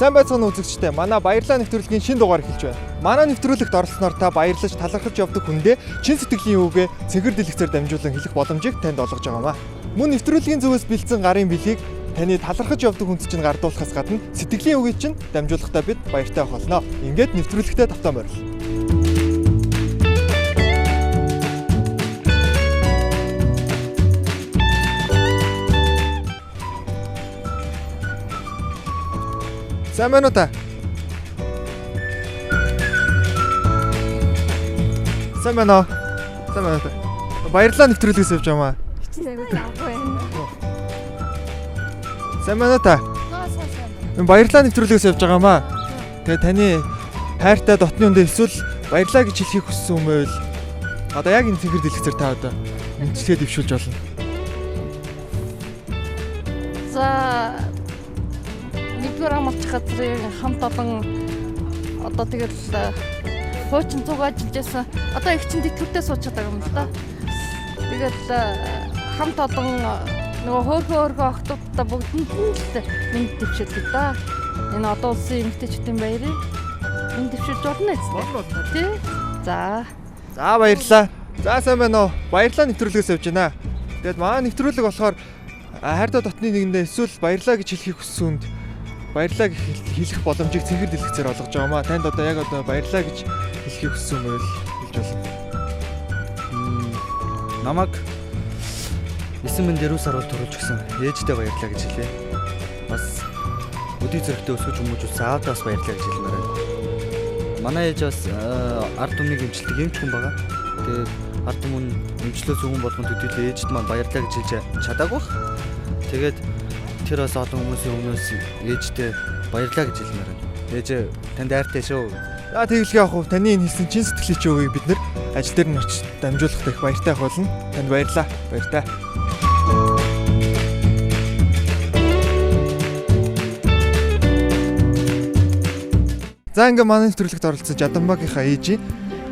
Сайн байцгаана үзэгчдээ. Манай баярлалаа нэвтрүүлгийн шинэ дугаар эхэлж байна. Манай нэвтрүүлэгт оролцсноор та баярлаж талархаж явдаг хүндээ чин сэтгэлийн үгээ цэнхэр дэлгэцээр дамжуулан хэлэх боломжийг танд олгож байгаамаа. Мөн нэвтрүүлгийн зөвөөс бэлдсэн гарын билгийг таны талархаж явдаг хүнд чинь гардуулахаас гадна сэтгэлийн үгийг чинь дамжуулахдаа бид баяртай авах болно. Ингээд нэвтрүүлэгтээ тавтан морил. Сайн байна уу та? Сайн байна уу? Сайн байна уу та? Баярлалаа нэвтрүүлгээс явж байгаамаа. Сайн байна уу та? Баярлалаа нэвтрүүлгээс явж байгаамаа. Тэгээ таны хайртай дотны үндэ эсвэл баярлалаа гэж хэлхийг хүссэн юм байл. Одоо яг энэ цэнхэр дэлгэцээр та одоо мэдчилгээ дэвшүүлж болно. За нэгдүгээр амлах газрын хамт олон одоо тэгэл хуучин зүг ажиллаж байсан. Одоо их чинь тэтгэвртээ сууж чаддаг юм л да. Тэгэл хамт олон нөгөө хөөрхөө охтуудтай бүгдэнд л мэд дэвшүүлдэг да. Энэ одоо улсын эмэгтэйчүүдийн баярыг мэд дэвшүүлж болно эцтэй. Тий? За Баярлалаа. За сайн байна уу? Баярлалаа нэвтрүүлгээс явж байна. Тэгэд манай нэвтрүүлэг болохоор хайртай дотны нэгэндээ эсвэл баярлалаа гэж хэлхийг хүссэн хүнд баярлалаа хэлэх боломжийг цэнхэр дэлгэцээр олгож байгаамаа. Танд одоо яг одоо баярлалаа гэж хэлхийг хүссэн юм байл хэлж болно. Намайг 9 мөн дөрөв сар бол төрүүлж гисэн. Ээждээ баярлалаа гэж хэлээ. Бас өдий зэрэгтэй өсгөж хүмүүжүүлсэн аавдаа бас баярлалаа гэж хэлмээр байна. Манай ээж бас ард түмнийг эмчилдэг эмч хүн байгаа. Тэгээд ард түмэн эмчлөө зөвхөн болгонд төдийлээ ээжд маань баярлалаа гэж хэлж чадаагүй. Тэгээд тэр бас олон хүмүүсийн өмнөөс ээждээ баярлалаа гэж хэлмээр байна. Ээж танд хайртай шүү. За тэгэлгүй явах уу? Таны энэ хэлсэн чин сэтгэлийн чи үгийг бид нэр ажил дээр нь очиж дамжуулах их баяртай ах болно. Танд баярлалаа. Баяртай. За ингээ манай нэвтрүүлэгт оролцсон Жаданбагийнхаа ээжийн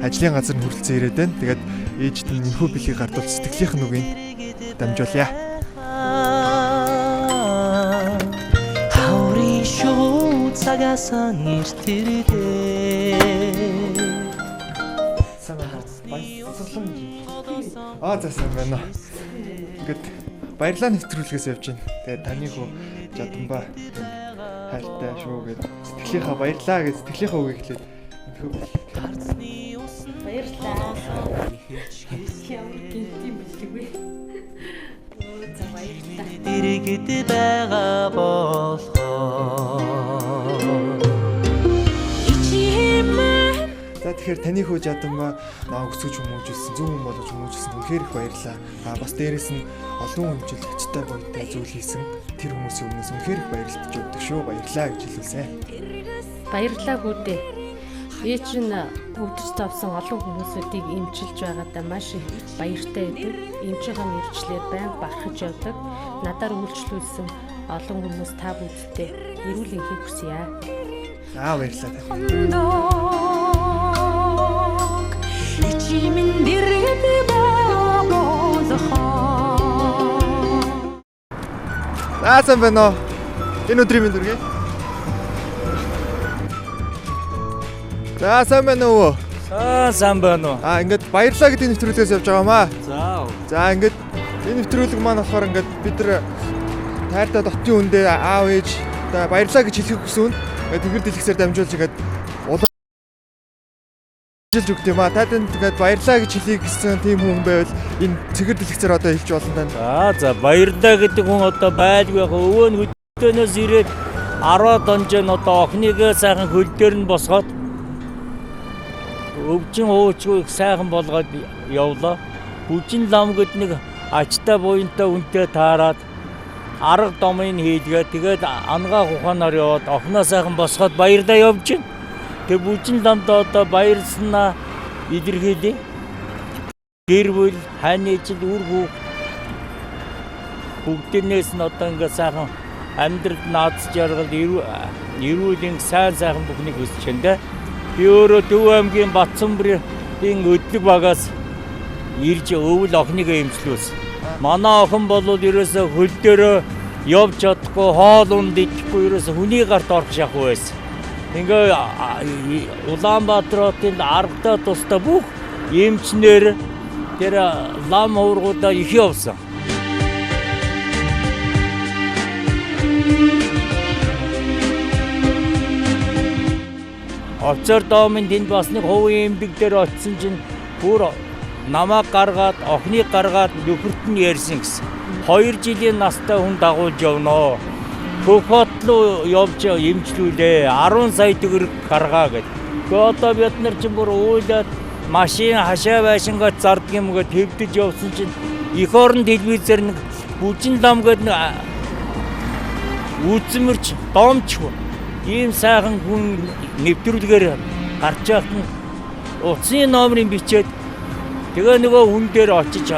ажлын газар нь хүрэлцэн ирээд байна. Тэгээд ээжд нь энэхүү билгийг гардуул сэтгэлийнх нь үгийг дамжуулъя. цагаасан нэртэрдээ За сайн байна. Ингээд баярлалаа нэвтрүүлгээс явж байна. Тэгээд таны хүү Жаданбаа хайртай шүү гэдэг сэтгэлийнхаа баярлалаа гэж сэтгэлийнхаа үгийг хэлээд баярлалаа. Ямар гинтийн билгүй. За баярлалаа. дэргэд байгаа болохоор За тэгэхээр таны хүү Жаданбаа намайг өсгөж хүмүүжүүлсэн, зөв хүн болгож хүмүүжүүлсэн үнэхээр их баярлалаа. Бас дээрэс нь олон хүнжил хачтай боётой зүйл хийсэн тэр хүмүүсийн өмнөөс үнэхээр их баярлаж өгдөг шүү. Баярлалаа гэж хэлүүлсэн. Баярлалаа хүүдээ. Ээж нь өвдөж тавсан олон хүмүүсүүдийг эмчилж байгаадаа маш их баяртай байдаг. Эмчийнхаа мэргэжлээр байнга бахархаж явдаг. Надаар үйлчлүүлсэн олон хүмүүс та бүдтэй эрүүл энхийг хүсье. Баярлалаа. чимэн дэргэд байгаа болох Сайн байна уу? Энэ өдрийн минь дүргээ. Сайн байна уу? Сайн байна уу? Ингээд баярлалаа гэдэг нэвтрүүлгээс явж байгаамаа. За. Ингээд энэ нэвтрүүлэг маань болохоор ингээд бид нар хайртай дотны үндэ аав ээж одоо баярлалаа гэж хэлэх хүсвэл ингээд цэнхэр дэлгэцээр дамжуулж ингээд жилж өгд юм аа. Та тэнд тэгээд баярлалаа гэж хэлхий гэсэн тийм хүн байвал энэ цэнхэр дэлгэцээр одоо хэлж болно тань. За баярлалаа гэдэг хүн одоо байлгүй яг өвөө нь хөдөлтөнөөс ирээд 10 донжон одоо охиныгээ сайхан хөл дээр нь босгоод өвчин уучгүй сайхан болгоод явлаа. Бүжин лам гэд нэг ачтай буянтай үнтэй таарад арга домыг хийлгээ. Тэгээд ангаа ухаанаар яваад охиноо сайхан босгоод баярлаа явж байна. Тэг бүжин ламд одоо баярлснаа илэрхийлээ. Гэр бүл хань ижил үр хүүхд бүгднээс нь одоо ингээ сайхан амьдралд наадс жаргал эрүүлийн сайхан бүхнийг хүсэж байна. Би өөрөө Төв аймгийн Батцанбарын өдлөг багаас ирж өвөл охиныг эмчлүүлсэн. Манай охин бол ерөөсө хөл дээр явж чадахгүй, хоол унд идэхгүй ерөөсө хүний гарт орох шахуу байсан. Ингээ Улаанбаатар хотын аргатай тустай бүх эмчнэр тэр лам хуургуудаа их явсан. Оцор доомын тэнд бас нэг хувийн эмдэг дээр очисон чинь бүр намаа гаргаад, охиныг гаргаад нөхөрт нь ярьсан гэсэн. 2 жилийн настай хүн дагуулж явноо. Хөхөт руу явж эмчлүүлээ. 10 сая төгрөг гаргаа гэд. Гэхдээ одоо бид нар чинь бүр уйлаад машин хашаа байшингаа зардаг юм гээд хэвдэж явсан чинь эх орон телевизээр нэг бүжин лам гээд үзмэрч доомч ийм сайхан хүн нэвтрүүлгээр гарч явах нь утасны номерыг бичээд тэгээ нөгөө хүн дээр очиж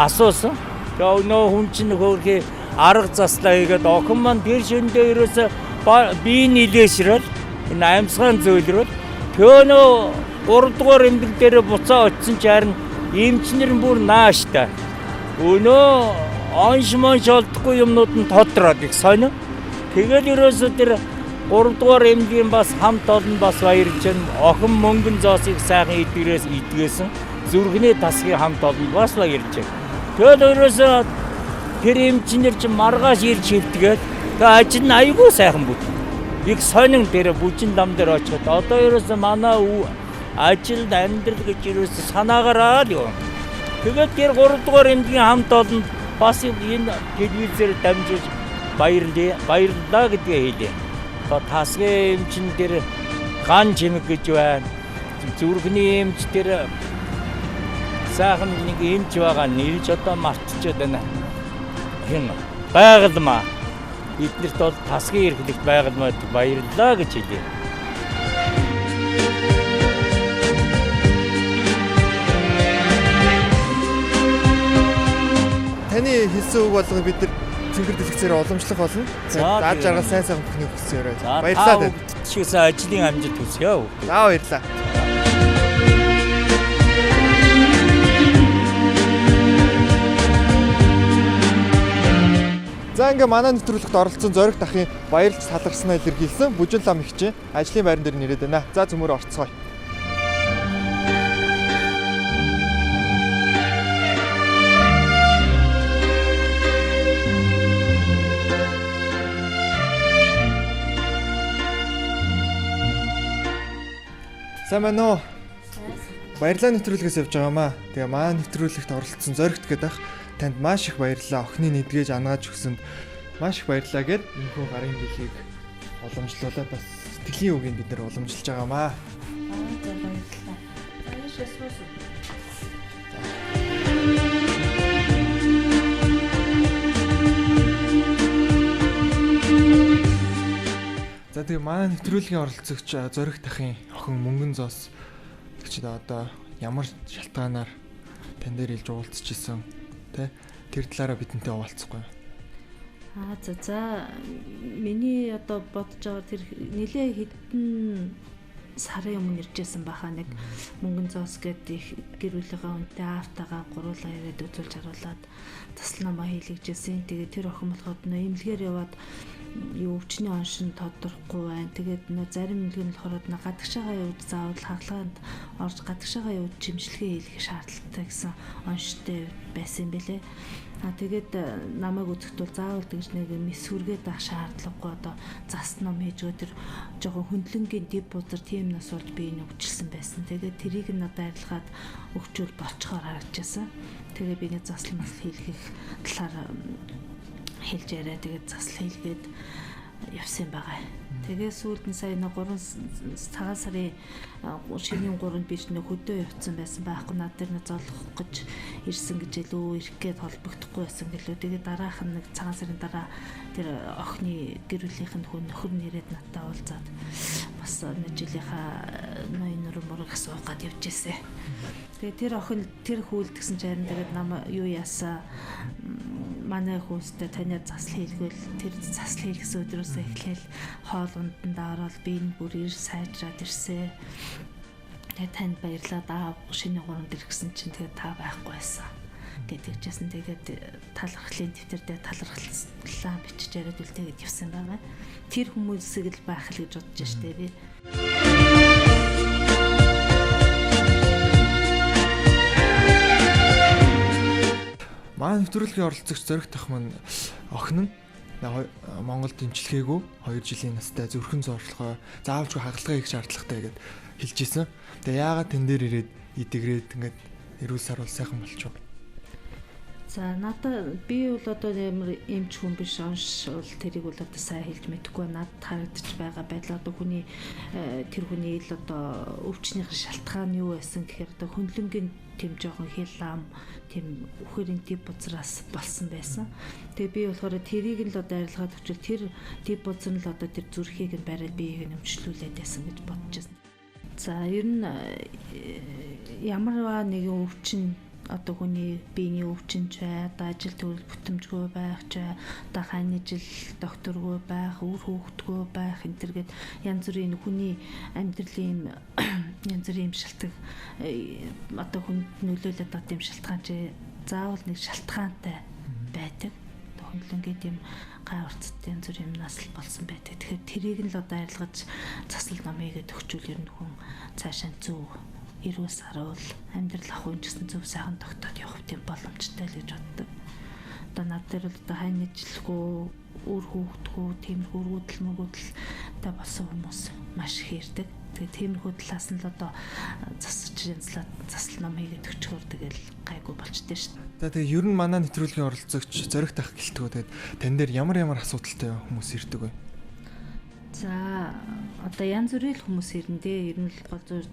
асуусан. Тэгээ нөгөө хүн чинь хөрхи арга заслаа хийгээд охин маань тэр шөндөө ерөөсө бие нилээшрэл энэ амьсгаан зөөлрөл тэгээ нөгөө 3 дугаар эмдэг дээр буцаа очисон ч харин эмчнэр нь бүр нааштай. Өнөө оншмон шолдохгүй юмнууд нь тодроод их сонио. Тэгээд ерөөсө тэр 3 дугаар эмнэлгийн бас хамт олон бас баярлж байна. Охин мөнгөн зоосыг сайхан идгээсэн. Зүрхний тасгийн хамт олон бас баярлж байна. Тэгээд ерөөсө тэр эмчнэр чинь маргааш ирж хөвтгээд тэгээд ажил нь айгүй сайхан бүт. Их сонин тэр бүжин лам дээр очиход одоо ерөөсө манай ажилд амьдрал гэж ерөөсө санаагаараа л юм. Тэгээд тэр 3 дугаар эмнэлгийн хамт олон бас энэ телевизээр дамжуулж баярлалаа гэдгээ хэлээ. Тасгийн эмчин дээр ган чимэг гэж байна. Зүрхний эмч дээр сайхан нэг эмч байгаа нэрж одоо мартчиход байна. Хэн байгалмаа. Эднэрт бол тасгийн эрхлэгт байгалмаад баярлалаа гэж хэлээ. Таны хэлсэн үг болгоо бид нар цэнгэр дэлгэцээр уламжлах болно. Заа жаргал сайн бүхнийг хүсье өрөө. Баярлалаа дээ. Чигээс ажлын амжилт хүсье. За баярлалаа. За ингээ манай нэвтрүүлэгт оролцсон Зориг дахын баярлж талархснаа илэрхийлсэн Бүжин лам ихчийн ажлын байран дээр нэрээд байна. За цөмөр орцгоё. Сайн байна уу? Баярлалаа нэвтрүүлгээс явж байгаамаа. Тэгээ манай нэвтрүүлэгт оролцсон Зоригт гэдэг ах танд маш их баярлалаа. Охины нэдгэж ангааж өгсөнд маш их баярлалаа гэд энэхүү гарын дэлхийг уламжлуулаад бас сэтгэлийн үгийг бид нар уламжилж байгаамаа. За баярлалаа. Аашаа суусан. За тэгээ манай нэвтрүүлгийн оролцогч Зориг дахын охин Мөнгөн Зоос гэж одоо ямар шалтгаанаар тань дээр илж уулзч исэн тэ тэр талаараа бидэнтэй хуваалцахгүй. За миний одоо бодож байгаа тэр нэлээ хэдэн сарын өмнө иржсэн баха нэг Мөнгөн Зоос гэдэг гэр бүлийнхээ үнтэй аавтайгаа гуруулаа ирээд үзүүлж харуулад тасланамаа хийлгэжсэн. Тэгээ тэр охин болоход нөө эмнэлгээр яваад юу өвчний оншин тодорхгүй байна. Тэгээд нөө зарим эмнэлгийн болохоор гадагшаага явж заавал хаалганд орж гадагшаага явж чимжлэгээ хийх шаардлагатай гэсэн онштой байсан юм бэлээ. Тэгээд намайг үзэхэд бол заавал тэгж нэг мэсвэргээд ах шаардлагагүй одоо зас ном хийж өдөр жоохон хөндлөнгийн дэв бузар тийм нас болж би энэ өвчлсөн байсан. Тэгээд тэрийг нь одоо арилгаад өгчүүл болцохоор харагдчихсан. Тэгээд би нэг засал мас хийлгэх талаар хэлж яриа тэгээд засал хийлгээд явсан байгаа. Тэгээ сүүлд нь сая 3 цагаан сарын шинийн 3-нд би ч нэг хөдөө явцсан байсан байхгүй над дээр нэг золох гэж ирсэн гэж илүү ирэх гээд холбогдохгүй байсан гэлөө. Тэгээ дараах нь нэг цагаан сарын дараа тэр охины гэр бүлийнх нь хүн нөхөр нэрэд надтай уулзаад бас нэг жилийнхаа ноён нурмурыг асуух гад явж ирсэн. Тэгээ тэр охин тэр хүлдгсэн ч харин тэгээд нам юу яасаа манай хүүстэй таньд засал хийлгэл тэр засал хийлгэсэн өдрөөсөө эхлээл хоол унданд ороод би энэ бүр ир сайжраад ирсэн. Тэгээ танд баярлалаа. Шинэ 3-нд ирсэн чинь тэгээ та байхгүй байсан. гэдэг жисэн тэгээд талархлын дэвтэр дээр талархлаа бичиж яриад үлдээгээд явсан байгаа. Тэр хүмүүсийг л байх л гэж бодож штэ би. Манай нэвтрүүлгийн оролцогч Зоригт ах маань охин нь Монголд дэмжлэгээгүй 2 жилийн настай зүрхэн зорилгоо заавалжгүй хагалгаа хийх шаардлагатай гэдээ хэлж исэн. Тэгээ яагаад тэн дээр ирээд идэгрээд ингээд эрүүл сар бол сайхан болчихов. За надад би бол одоо ямар эмч хүн биш оншвол тэрийг бол одоо сайн хэлж мэдэхгүй надад харагдаж байгаа байдал одоо хүний тэр хүний л одоо өвчнийхэн шалтгаан юу байсан гэхээр одоо хөндлөнгийн тэм жоохон хилам тэм үхэрийн тип бузраас болсон байсан. Тэгээ би болохоор тэрийг л одоо арилгаад өчвөл тэр тип бузар нь л одоо тэр зүрхийг нь бариад биеийг нь өмчлүүлээд байсан гэж бодож байна. За ер нь ямарваа нэгэн өвчин одоо хүний биений өвчнж бай, одоо ажил төрөл бүтэмжгүй байх ч, одоо хань жил докторгүй байх, үр хүүхдгүй байх энэ төргээд янз бүрийн хүний амьдралын янз бүрийн шалтгаан одоо хүнд нөлөөлөд байгаа юм шалтгаан чи заавал нэг шалтгаантай байдаг. Одоо хөндлөнгийн юм гай урцтай янз бүрийн юмнаас л болсон байдаг. Тэгэхээр тэрийг нь л одоо арилгаж засал намыгээд өгчүүл ер нь хүн цаашаа зөв эрүүл саруул амьдрал ахуйн гэсэн зөв сайхан тогтоод явах тийм боломжтой л гэж боддог. Одоо над дээр л одоо хань жилгүй, үр хүүхдгүй, тиймэрхүү өргөдөл мөргөдөл та болсон хүмүүс маш их ирдэг. Тэгээ тиймэрхүү талаас нь л одоо засаж засал ном хийгээд өчгөр тэгэл гайгүй болчтой шүү дээ. За тэгээ ер нь манай нэвтрүүлгийн оролцогч Зоригт ах гэлтгөө тэгээд тань дээр ямар асуудалтай хүмүүс ирдэг вэ? За одоо янз бүрийн хүмүүс ирэндээ ер нь л гол зүйл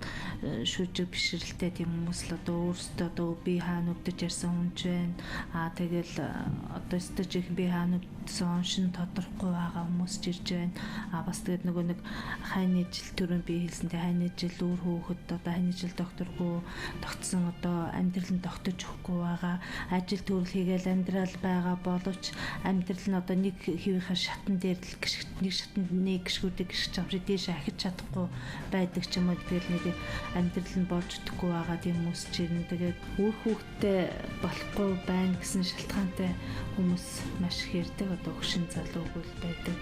шүүжиг бишрэлтэй тийм хүмүүс л одоо өөрсдөө одоо би хаана өвдөж ярьсан хүн ч байна. Тэгэл одоо стажиг би хаана өвдсөн оншин тодорхой байгаа хүмүүс ч ирж байна. Бас тэгээд нөгөө нэг хайны жил төрөн би хэлсэнтэй хайны жил үр хүүхэд одоо хайны жил докторгүй тогтсон одоо амьдрал нь тогтож өгөхгүй байгаа. Ажил төрөл хийгээл амьдрал байгаа боловч амьдрал нь одоо нэг хэвийнхаа шатан дээр л нэг шатанд нэг гişгүүдийг гიშж аврыг дээш ахиж чадахгүй байдаг ч юм уу. Тэгэл нэг амьдрал нь болж өгөхгүй байгаа тийм хүмүүс ч ирнэ. Тэгээд үр хүүхдтэй болохгүй байна гэсэн шалтгаантай хүмүүс маш их ирдэг. Одоо хөшин залуугүй байдаг.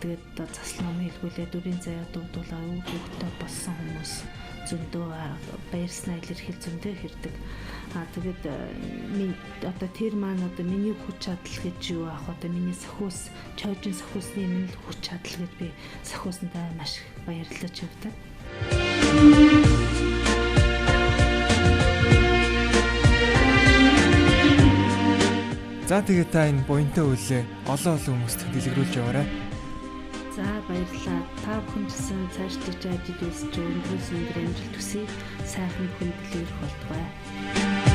Тэгээд одоо засал ном хэлгүүлээд үрийн заяа дуудуулаа үр хүүхдтэй болсон хүмүүс зөндөө баярснаа илэрхийл зөндөө хэрдэг. Тэгээд одоо тэр маань одоо миний хүч чадал гэж юу аах одоо миний сахиус чойжин сахиусны минь хүч чадал гэж би сахиусандаа маш их баярлаж явдаг. За тэгээд та энэ буянтай үйлээ олон хүмүүст дэлгэрүүлж яваарай. За баярлалаа. Та бүхэн гэсэн цаашдаа ажил үйлсэж өндрөөс өндөр амжилт хүсье. Сайхан хүн дэлгэрэх болтугай.